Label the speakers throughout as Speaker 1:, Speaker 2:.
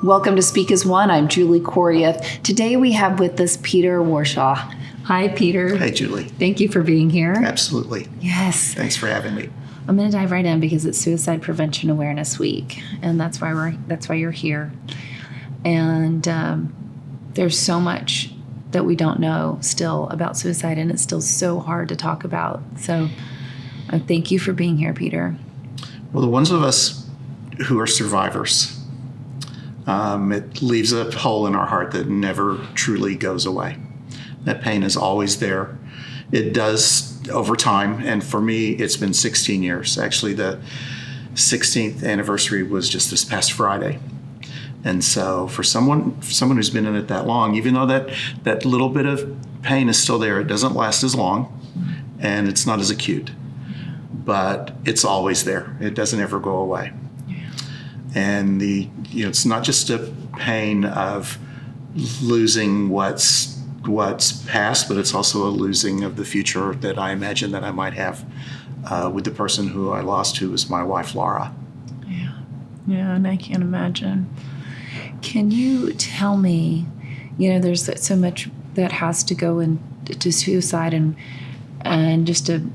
Speaker 1: Welcome to Speak as One. I'm Julie Korieff. Today we have with us Peter Warshaw. Hi, Peter.
Speaker 2: Hey, Julie.
Speaker 1: Thank you for being here.
Speaker 2: Absolutely.
Speaker 1: Yes.
Speaker 2: Thanks for having me.
Speaker 1: I'm going to dive right in because it's Suicide Prevention Awareness Week, and that's why you're here. And there's so much that we don't know still about suicide, and it's still so hard to talk about. So thank you for being here, Peter.
Speaker 2: Well, the ones of us who are survivors, it leaves a hole in our heart that never truly goes away. That pain is always there. It does over time, and for me, it's been 16 years. Actually, the 16th anniversary was just this past Friday. And so for someone who's been in it that long, even though that little bit of pain is still there, it doesn't last as long, and it's not as acute. But it's always there. It doesn't ever go away. And it's not just a pain of losing what's past, but it's also a losing of the future that I imagine that I might have with the person who I lost, who was my wife, Laura.
Speaker 1: Yeah, and I can't imagine. Can you tell me, there's so much that has to go into suicide and just to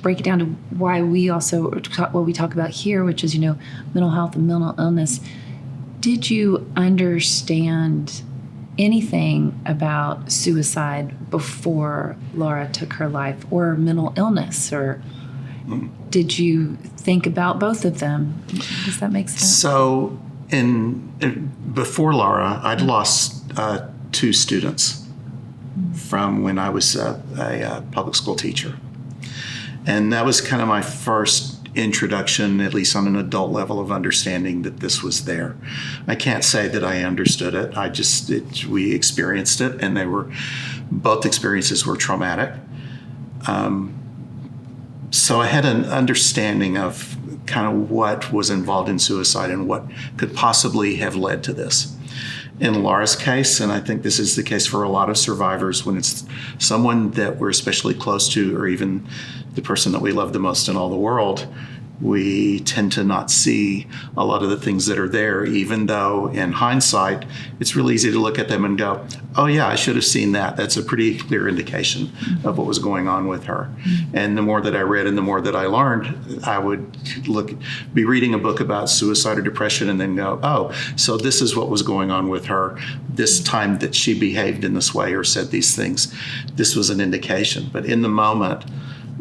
Speaker 1: break it down to why we also what we talk about here, which is, mental health and mental illness. Did you understand anything about suicide before Laura took her life, or mental illness, or did you think about both of them? Does that make sense?
Speaker 2: So before Laura, I'd lost 2 students from when I was a public school teacher. And that was kind of my first introduction, at least on an adult level, of understanding that this was there. I can't say that I understood it. We experienced it, and both experiences were traumatic. So I had an understanding of kind of what was involved in suicide and what could possibly have led to this. In Laura's case, and I think this is the case for a lot of survivors, when it's someone that we're especially close to, or even the person that we love the most in all the world, we tend to not see a lot of the things that are there, even though in hindsight, it's really easy to look at them and go, oh yeah, I should have seen that. That's a pretty clear indication of what was going on with her. And the more that I read and the more that I learned, I would be reading a book about suicide or depression and then go, oh, so this is what was going on with her this time that she behaved in this way or said these things. This was an indication. But in the moment,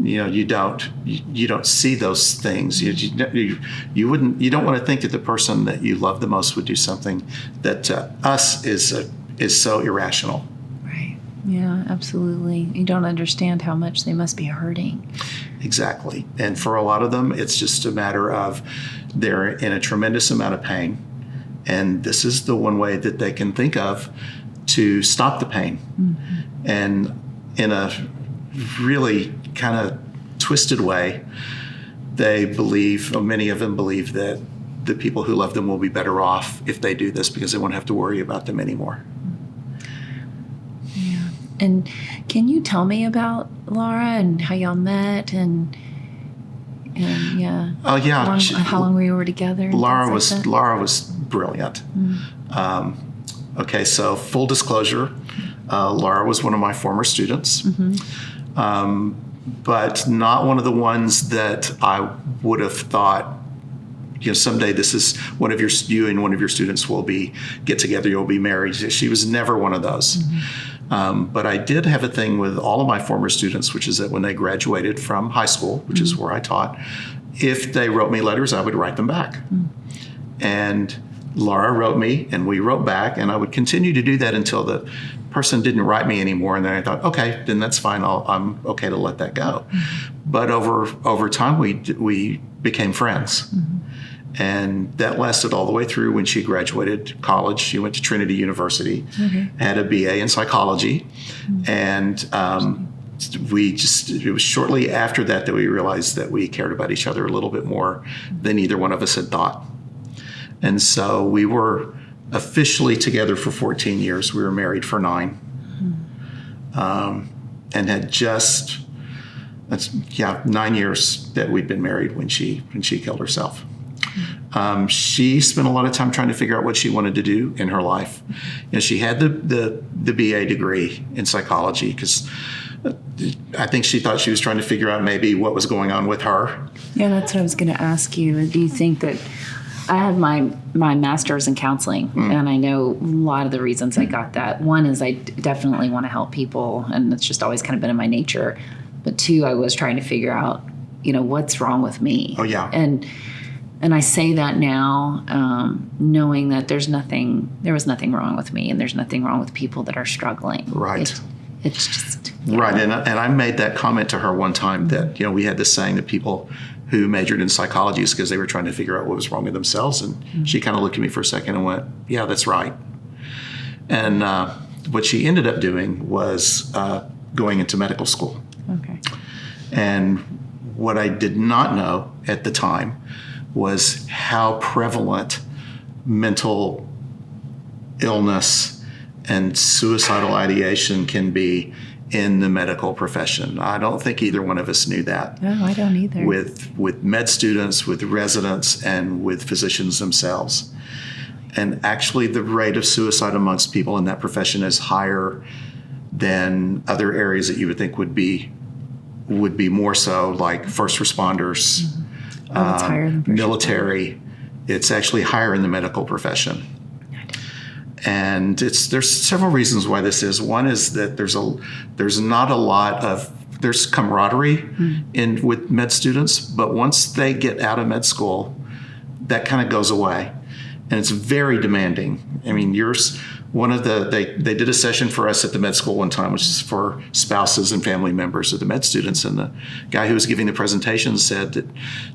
Speaker 2: you don't see those things. You don't want to think that the person that you love the most would do something that to us is so irrational.
Speaker 1: Right. Yeah, absolutely. You don't understand how much they must be hurting.
Speaker 2: Exactly. And for a lot of them, it's just a matter of they're in a tremendous amount of pain, and this is the one way that they can think of to stop the pain. Mm-hmm. And in a really kind of twisted way, many of them believe that the people who love them will be better off if they do this because they won't have to worry about them anymore.
Speaker 1: Yeah. And can you tell me about Laura and how y'all met and yeah?
Speaker 2: Oh yeah.
Speaker 1: How long we were together?
Speaker 2: Laura was brilliant. Mm-hmm. Okay, so full disclosure, Laura was one of my former students. Mm-hmm. But not one of the ones that I would have thought, someday this is you and one of your students will get together, you'll be married. She was never one of those. Mm-hmm. But I did have a thing with all of my former students, which is that when they graduated from high school, which is where I taught, if they wrote me letters, I would write them back. Mm-hmm. And Laura wrote me and we wrote back, and I would continue to do that until the person didn't write me anymore, and then I thought, okay, then that's fine. I'm okay to let that go. Mm-hmm. But over time, we became friends, and that lasted all the way through when she graduated college. She went to Trinity University, had a BA in psychology, and it was shortly after that we realized that we cared about each other a little bit more than either one of us had thought, and so we were officially together for 14 years. We were married for 9. And had just, 9 years that we'd been married when she killed herself. She spent a lot of time trying to figure out what she wanted to do in her life. She had the BA degree in psychology because I think she thought she was trying to figure out maybe what was going on with her.
Speaker 1: Yeah, that's what I was going to ask you. Do you think that I have my master's in counseling, and I know a lot of the reasons I got that. One is I definitely want to help people, and it's just always kind of been in my nature. But two, I was trying to figure out, what's wrong with me.
Speaker 2: Oh, yeah.
Speaker 1: And I say that now, knowing that there was nothing wrong with me, and there's nothing wrong with people that are struggling.
Speaker 2: Right.
Speaker 1: It's just.
Speaker 2: Right. And I made that comment to her one time that, we had this saying that people who majored in psychology is because they were trying to figure out what was wrong with themselves. And she kind of looked at me for a second and went, yeah, that's right. And what she ended up doing was going into medical school.
Speaker 1: Okay.
Speaker 2: And what I did not know at the time was how prevalent mental illness and suicidal ideation can be in the medical profession. I don't think either one of us knew that.
Speaker 1: No, I don't either.
Speaker 2: With med students, with residents, and with physicians themselves. And actually the rate of suicide amongst people in that profession is higher than other areas that you would think would be more so, like first responders,
Speaker 1: It's higher than first
Speaker 2: military. It's actually higher in the medical profession. And there's several reasons why this is. One is that there's not a lot of there's camaraderie with med students, but once they get out of med school, that kind of goes away, and it's very demanding. I mean, they did a session for us at the med school one time, which is for spouses and family members of the med students, and the guy who was giving the presentation said that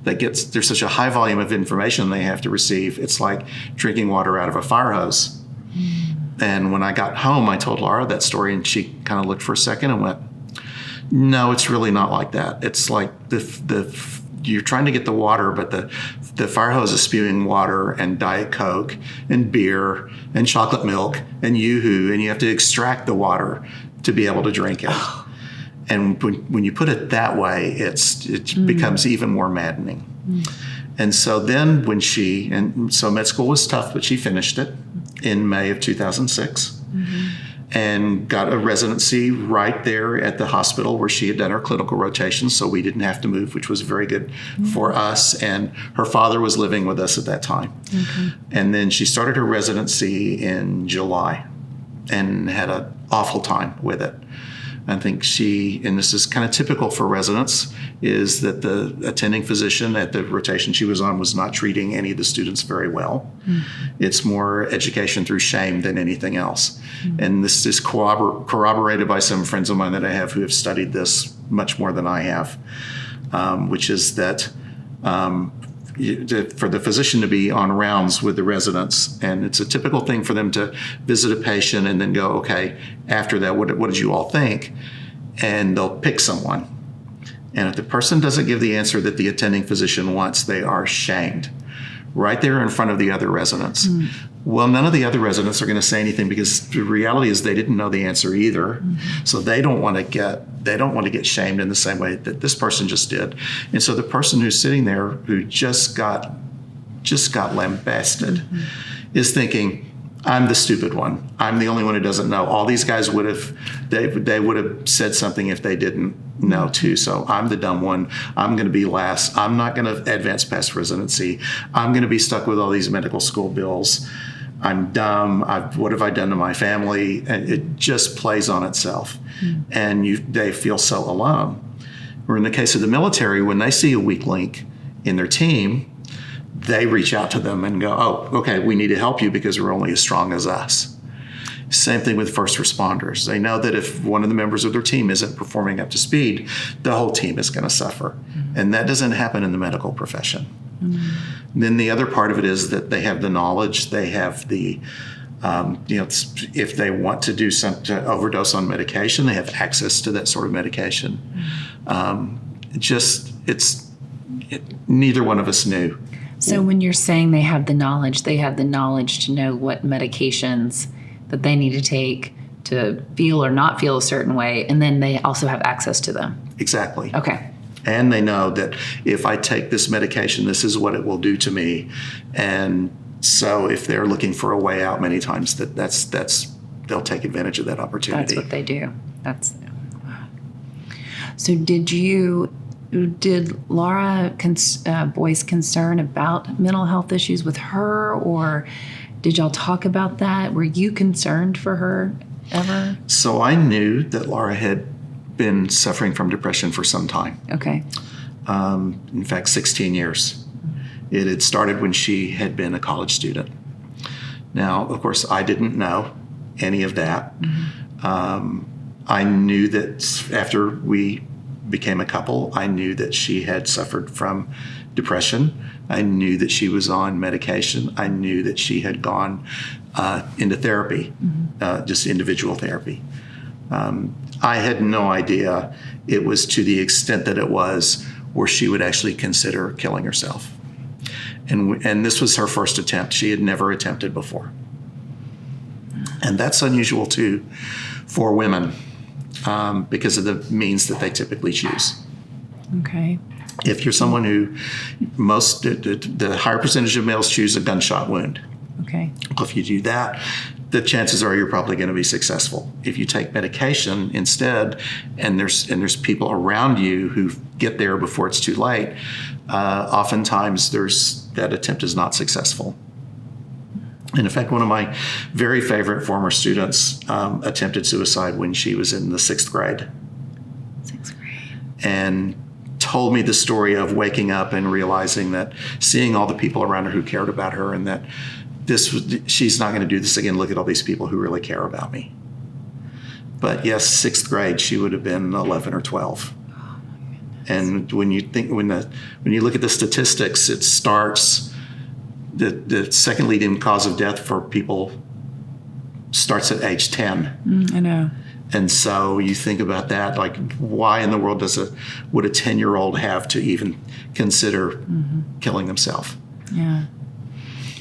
Speaker 2: there's such a high volume of information they have to receive. It's like drinking water out of a fire hose. And when I got home, I told Laura that story, and she kind of looked for a second and went, no, it's really not like that. It's like you're trying to get the water, but the fire hose is spewing water and Diet Coke and beer and chocolate milk and Yoo-hoo, and you have to extract the water to be able to drink it. And when you put it that way, it becomes even more maddening. And so then so med school was tough, but she finished it in May of 2006 and got a residency right there at the hospital where she had done her clinical rotation. So we didn't have to move, which was very good for us. And her father was living with us at that time. And then she started her residency in July and had an awful time with it. I think and this is kind of typical for residents, is that the attending physician at the rotation she was on was not treating any of the students very well. It's more education through shame than anything else. And this is corroborated by some friends of mine that I have who have studied this much more than I have, which is that for the physician to be on rounds with the residents, and it's a typical thing for them to visit a patient and then go, okay, after that, what did you all think? And they'll pick someone. And if the person doesn't give the answer that the attending physician wants, they are shamed right there in front of the other residents. Well, none of the other residents are going to say anything because the reality is they didn't know the answer either. So they don't want to get shamed in the same way that this person just did. And so the person who's sitting there who just got lambasted is thinking, I'm the stupid one. I'm the only one who doesn't know. All these guys would have said something if they didn't know too. So I'm the dumb one. I'm going to be last. I'm not going to advance past residency. I'm going to be stuck with all these medical school bills. I'm dumb. What have I done to my family? And it just plays on itself. And they feel so alone. Or in the case of the military, when they see a weak link in their team, they reach out to them and go, oh, okay, we need to help you because we're only as strong as us. Same thing with first responders. They know that if one of the members of their team isn't performing up to speed, the whole team is going to suffer. And that doesn't happen in the medical profession. Then the other part of it is that they have the knowledge, they have the, if they want to do to overdose on medication, they have access to that sort of medication. Neither one of us knew.
Speaker 1: So when you're saying they have the knowledge to know what medications that they need to take to feel or not feel a certain way, and then they also have access to them.
Speaker 2: Exactly.
Speaker 1: Okay.
Speaker 2: And they know that if I take this medication, this is what it will do to me. And so if they're looking for a way out, many times that's they'll take advantage of that opportunity.
Speaker 1: That's what they do. So did Laura voice concern about mental health issues with her, or did y'all talk about that? Were you concerned for her ever?
Speaker 2: So I knew that Laura had been suffering from depression for some time.
Speaker 1: Okay.
Speaker 2: In fact, 16 years. It had started when she had been a college student. Now, of course, I didn't know any of that. I knew that after we became a couple, I knew that she had suffered from depression. I knew that she was on medication. I knew that she had gone into therapy, just individual therapy. I had no idea it was to the extent that it was where she would actually consider killing herself. And this was her first attempt. She had never attempted before. And that's unusual too for women because of the means that they typically choose.
Speaker 1: Okay.
Speaker 2: If you're someone who the higher percentage of males choose a gunshot wound.
Speaker 1: Okay.
Speaker 2: If you do that, the chances are you're probably going to be successful. If you take medication instead, and there's people around you who get there before it's too late, oftentimes that attempt is not successful. And in fact, one of my very favorite former students attempted suicide when she was in the 6th grade.
Speaker 1: 6th grade.
Speaker 2: And told me the story of waking up and realizing that, seeing all the people around her who cared about her, and that she's not going to do this again. Look at all these people who really care about me. But yes, 6th grade, she would have been 11 or 12.
Speaker 1: Oh my goodness.
Speaker 2: And when you look at the statistics, it starts the second leading cause of death for people starts at age 10.
Speaker 1: I know.
Speaker 2: And so you think about that, like, why in the world would a 10-year-old have to even consider killing themselves?
Speaker 1: Yeah.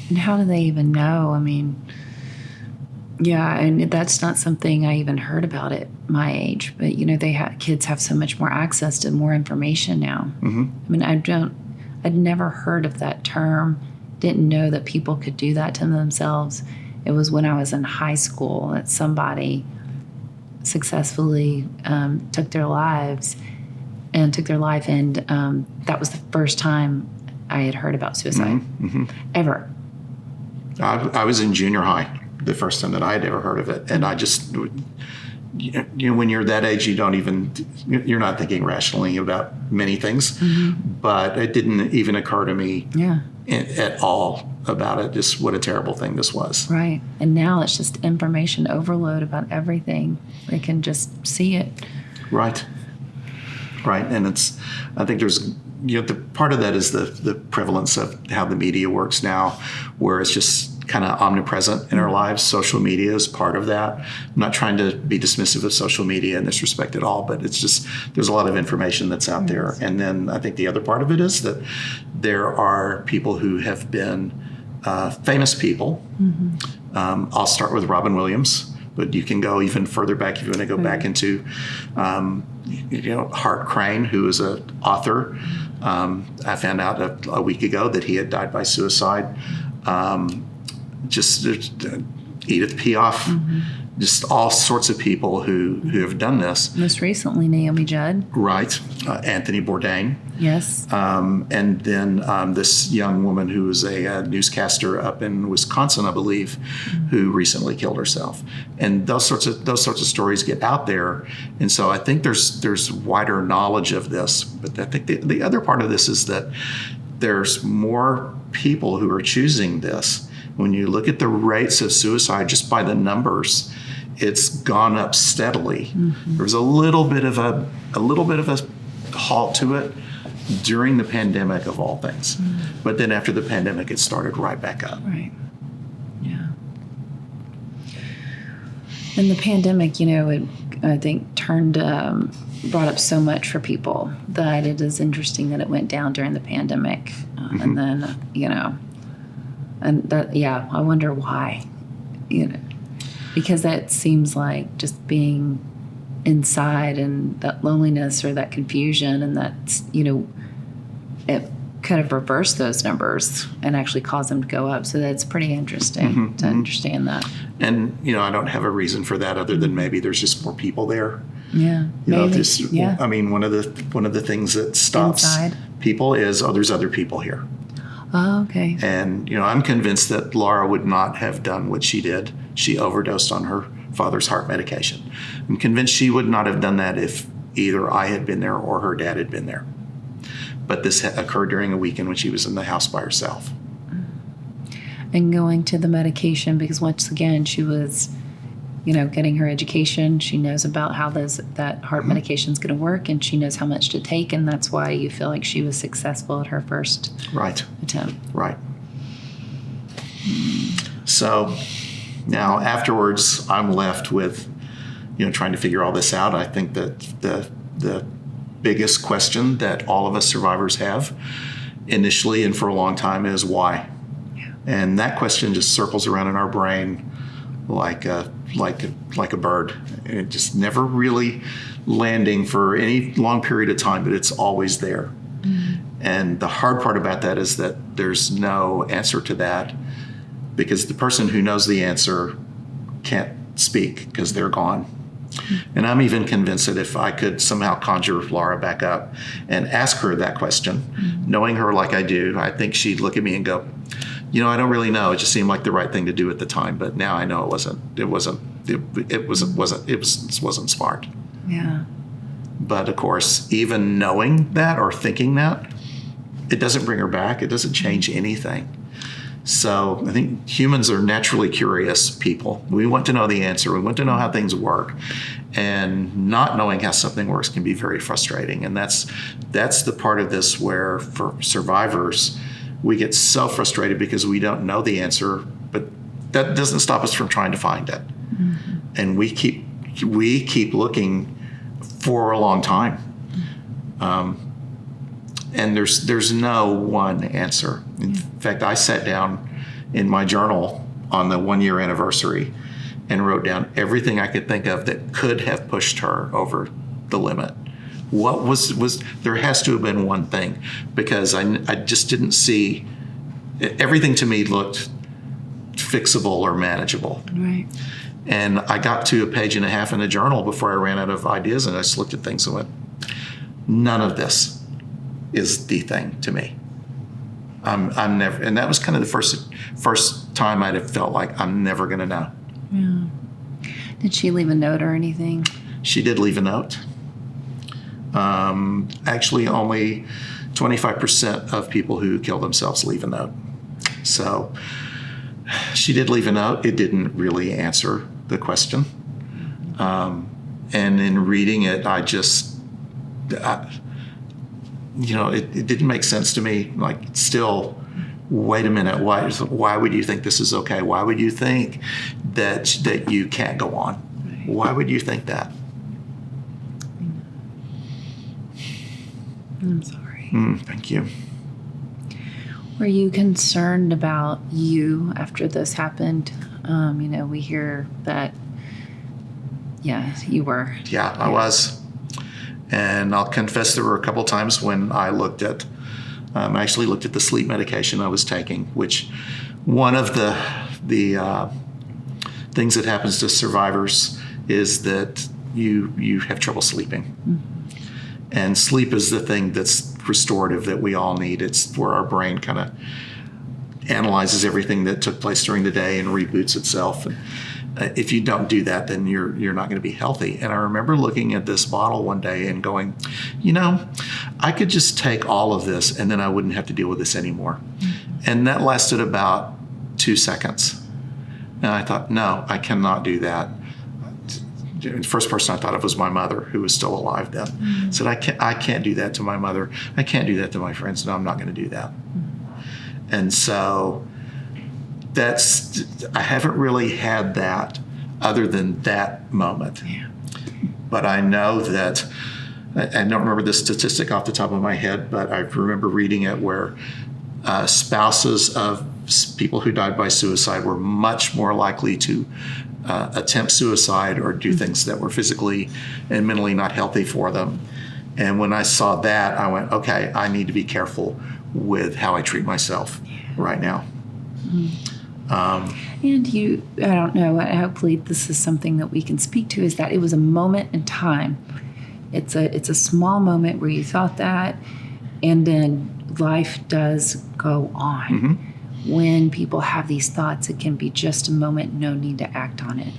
Speaker 1: And how do they even know? I mean, yeah, and that's not something I even heard about at my age. But kids have so much more access to more information now. I mean, I'd never heard of that term. Didn't know that people could do that to themselves. It was when I was in high school that somebody successfully took their life, and that was the first time I had heard about suicide ever.
Speaker 2: I was in junior high the first time that I had ever heard of it, and I just, when you're that age, you're not thinking rationally about many things, but it didn't even occur to me at all about it, just what a terrible thing this was.
Speaker 1: Right. And now it's just information overload about everything. They can just see it.
Speaker 2: Right. And I think there's, the part of that is the prevalence of how the media works now, where it's just kind of omnipresent in our lives. Social media is part of that. I'm not trying to be dismissive of social media in this respect at all, but it's just, there's a lot of information that's out there. And then I think the other part of it is that there are people who have been famous people. I'll start with Robin Williams, but you can go even further back if you want to go back into, Hart Crane, who is an author. I found out a week ago that he had died by suicide. Just Edith Piaf, just all sorts of people who have done this.
Speaker 1: Most recently, Naomi Judd.
Speaker 2: Right. Anthony Bourdain.
Speaker 1: Yes.
Speaker 2: And then this young woman who was a newscaster up in Wisconsin, I believe, who recently killed herself. And those sorts of stories get out there. And so I think there's wider knowledge of this. But I think the other part of this is that there's more people who are choosing this. When you look at the rates of suicide, just by the numbers, it's gone up steadily. There was a little bit of a halt to it during the pandemic, of all things. But then after the pandemic, it started right back up.
Speaker 1: Right. Yeah. And the pandemic, it, I think, brought up so much for people that it is interesting that it went down during the pandemic. And then, and that, I wonder why, because that seems like just being inside, and that loneliness or that confusion, and that's, it kind of reverse those numbers and actually cause them to go up. So that's pretty interesting to understand that.
Speaker 2: And, I don't have a reason for that other than maybe there's just more people there.
Speaker 1: Yeah. Maybe. Yeah.
Speaker 2: I mean, one of the things that stops
Speaker 1: Inside.
Speaker 2: people is, there's other people here.
Speaker 1: Oh, okay.
Speaker 2: And, I'm convinced that Laura would not have done what she did. She overdosed on her father's heart medication. I'm convinced she would not have done that if either I had been there or her dad had been there. But this occurred during a weekend when she was in the house by herself.
Speaker 1: And going to the medication, because once again, she was, getting her education. She knows about how that heart medication is going to work, and she knows how much to take, and that's why you feel like she was successful at her first attempt.
Speaker 2: Right. So now afterwards, I'm left with, trying to figure all this out. I think that the biggest question that all of us survivors have initially and for a long time is why? Yeah. And that question just circles around in our brain like a bird. And it just never really landing for any long period of time, but it's always there. And the hard part about that is that there's no answer to that, because the person who knows the answer can't speak because they're gone. And I'm even convinced that if I could somehow conjure Laura back up and ask her that question, knowing her like I do, I think she'd look at me and go, I don't really know. It just seemed like the right thing to do at the time, but now I know it wasn't smart.
Speaker 1: Yeah.
Speaker 2: But of course, even knowing that or thinking that, it doesn't bring her back. It doesn't change anything. So I think humans are naturally curious people. We want to know the answer. We want to know how things work. And not knowing how something works can be very frustrating. And that's the part of this where for survivors, we get so frustrated because we don't know the answer, but that doesn't stop us from trying to find it. And we keep looking for a long time. And there's no one answer. In fact, I sat down in my journal on the 1-year anniversary and wrote down everything I could think of that could have pushed her over the limit. What was there has to have been one thing, because I just didn't see, everything to me looked fixable or manageable.
Speaker 1: Right.
Speaker 2: And I got to a page and a half in the journal before I ran out of ideas, and I just looked at things and went, none of this is the thing to me. I'm never, and that was kind of the first time I'd have felt like I'm never going to know.
Speaker 1: Yeah. Did she leave a note or anything?
Speaker 2: She did leave a note. Actually, only 25% of people who kill themselves leave a note. So she did leave a note. It didn't really answer the question. And in reading it, it didn't make sense to me. Like, still, wait a minute. Why would you think this is okay? Why would you think that you can't go on? Why would you think that?
Speaker 1: I'm sorry.
Speaker 2: Thank you.
Speaker 1: Were you concerned about you after this happened? We hear that, you were.
Speaker 2: Yeah, I was. And I'll confess there were a couple times when I I actually looked at the sleep medication I was taking, which one of the things that happens to survivors is that you have trouble sleeping. And sleep is the thing that's restorative that we all need. It's where our brain kind of analyzes everything that took place during the day and reboots itself. And if you don't do that, then you're not going to be healthy. And I remember looking at this bottle one day and going, I could just take all of this and then I wouldn't have to deal with this anymore. And that lasted about 2 seconds. And I thought, no, I cannot do that. The first person I thought of was my mother, who was still alive then. Said, I can't do that to my mother. I can't do that to my friends. No, I'm not going to do that. And so I haven't really had that other than that moment. Yeah. But I know that, I don't remember the statistic off the top of my head, but I remember reading it where spouses of people who died by suicide were much more likely to attempt suicide or do things that were physically and mentally not healthy for them. And when I saw that, I went, okay, I need to be careful with how I treat myself right now.
Speaker 1: And I don't know, hopefully this is something that we can speak to, is that it was a moment in time. It's a small moment where you thought that, and then life does go on. Mm-hmm. When people have these thoughts, it can be just a moment, no need to act on it.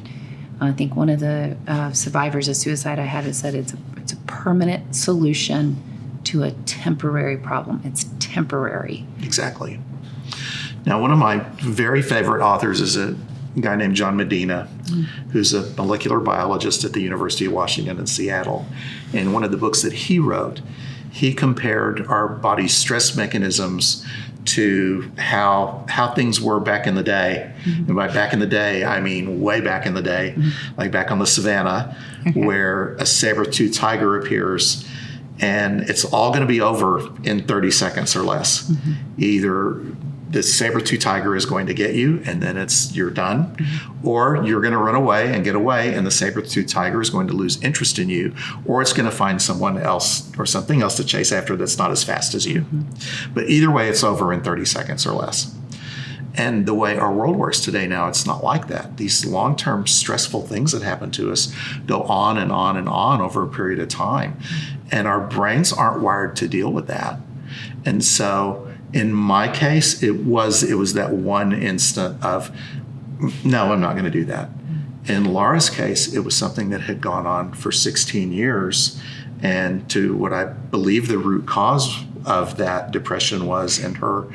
Speaker 1: I think one of the survivors of suicide I had has said it's a permanent solution to a temporary problem. It's temporary.
Speaker 2: Exactly. Now, one of my very favorite authors is a guy named John Medina, who's a molecular biologist at the University of Washington in Seattle. In one of the books that he wrote, he compared our body's stress mechanisms to how things were back in the day. Mm-hmm. And by back in the day, I mean way back in the day, like back on the savannah, where a saber-toothed tiger appears, and it's all going to be over in 30 seconds or less. Mm-hmm. Either the saber-toothed tiger is going to get you, and then you're done, or you're going to run away and get away, and the saber-toothed tiger is going to lose interest in you, or it's going to find someone else or something else to chase after that's not as fast as you. Mm-hmm. But either way, it's over in 30 seconds or less. And the way our world works today now, it's not like that. These long-term stressful things that happen to us go on and on and on over a period of time. And our brains aren't wired to deal with that. And so in my case, it was that one instant of, no, I'm not going to do that. In Laura's case, it was something that had gone on for 16 years. And to what I believe the root cause of that depression was, and her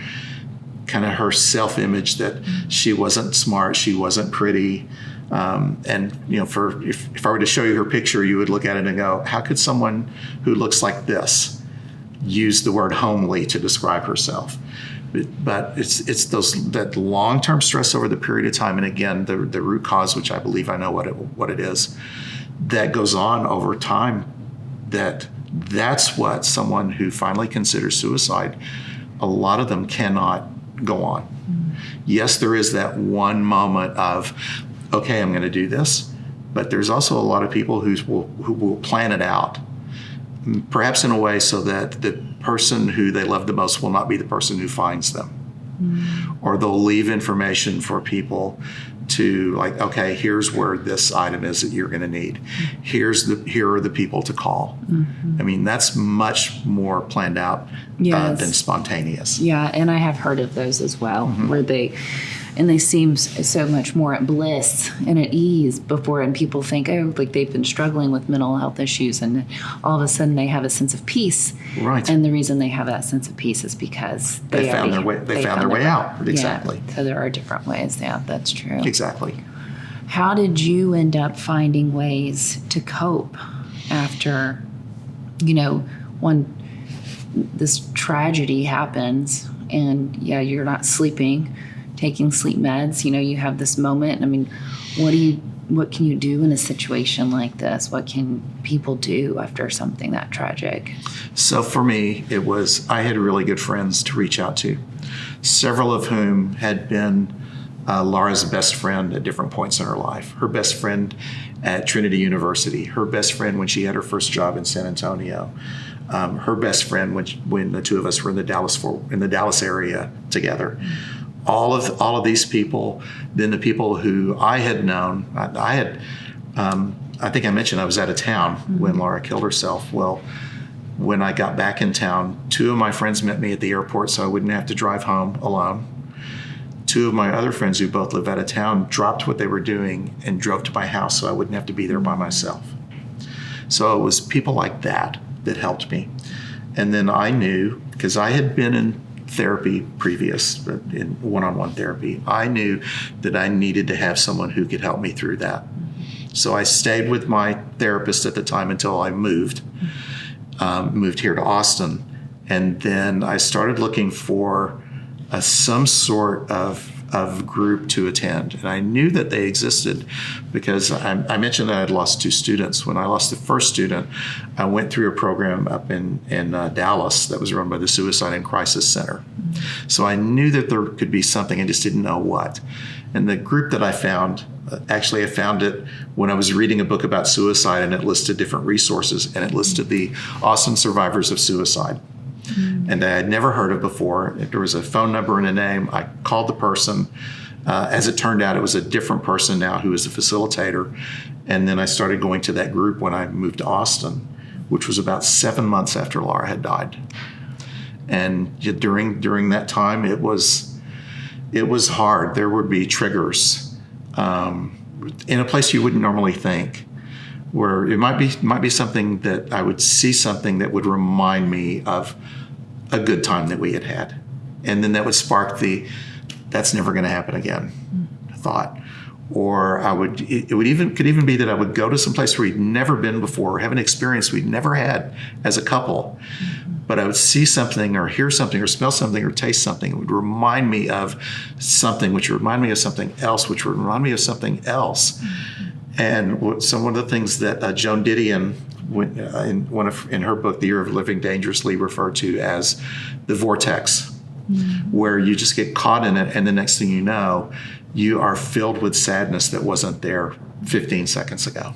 Speaker 2: self-image that she wasn't smart, she wasn't pretty. And if I were to show you her picture, you would look at it and go, how could someone who looks like this use the word homely to describe herself? But it's that long-term stress over the period of time, and again, the root cause, which I believe I know what it is, that goes on over time. That's what someone who finally considers suicide, a lot of them cannot go on. Mm-hmm. Yes, there is that one moment of, okay, I'm going to do this, but there's also a lot of people who will plan it out, perhaps in a way so that the person who they love the most will not be the person who finds them. Mm-hmm. Or they'll leave information for people to, like, okay, here's where this item is that you're going to need. Here are the people to call. Mm-hmm. I mean, that's much more planned out than spontaneous.
Speaker 1: Yeah, and I have heard of those as well, mm-hmm. where they seem so much more at bliss and at ease before, and people think, oh, like they've been struggling with mental health issues, and all of a sudden they have a sense of peace.
Speaker 2: Right.
Speaker 1: And the reason they have that sense of peace is because they
Speaker 2: found their way. They found their way out. Exactly.
Speaker 1: Yeah. So there are different ways. Yeah, that's true.
Speaker 2: Exactly.
Speaker 1: How did you end up finding ways to cope after, when this tragedy happens and you're not sleeping, taking sleep meds, you have this moment. I mean, what can you do in a situation like this? What can people do after something that tragic?
Speaker 2: So for me, I had really good friends to reach out to, several of whom had been Laura's best friend at different points in her life. Her best friend at Trinity University, her best friend when she had her first job in San Antonio, her best friend when the two of us were in the Dallas area together. All of these people, then the people who I had known, I think I mentioned I was out of town mm-hmm. when Laura killed herself. Well, when I got back in town, two of my friends met me at the airport so I wouldn't have to drive home alone. Two of my other friends who both live out of town dropped what they were doing and drove to my house so I wouldn't have to be there by myself. So it was people like that helped me. And then I knew, because I had been in therapy previous, in one-on-one therapy, I knew that I needed to have someone who could help me through that. So I stayed with my therapist at the time until I moved here to Austin. And then I started looking for some sort of group to attend. And I knew that they existed because I mentioned that I had lost two students. When I lost the first student, I went through a program up in Dallas that was run by the Suicide and Crisis Center. So I knew that there could be something, I just didn't know what. And the group that I found Actually, I found it when I was reading a book about suicide, and it listed different resources, and it listed the Austin survivors of suicide. And I had never heard of before. There was a phone number and a name. I called the person. As it turned out, it was a different person now who was a facilitator. And then I started going to that group when I moved to Austin, which was about 7 months after Laura had died. And during that time, it was hard. There would be triggers in a place you wouldn't normally think, where it might be something that I would see something that would remind me of a good time that we had had, and then that would spark that's never going to happen again thought. Or could even be that I would go to some place where we'd never been before, have an experience we'd never had as a couple, but I would see something or hear something or smell something or taste something. It would remind me of something, which would remind me of something else, which would remind me of something else. And so one of the things that Joan Didion, in her book, The Year of Living Dangerously, referred to as the vortex, where you just get caught in it, and the next thing you know, you are filled with sadness that wasn't there 15 seconds ago.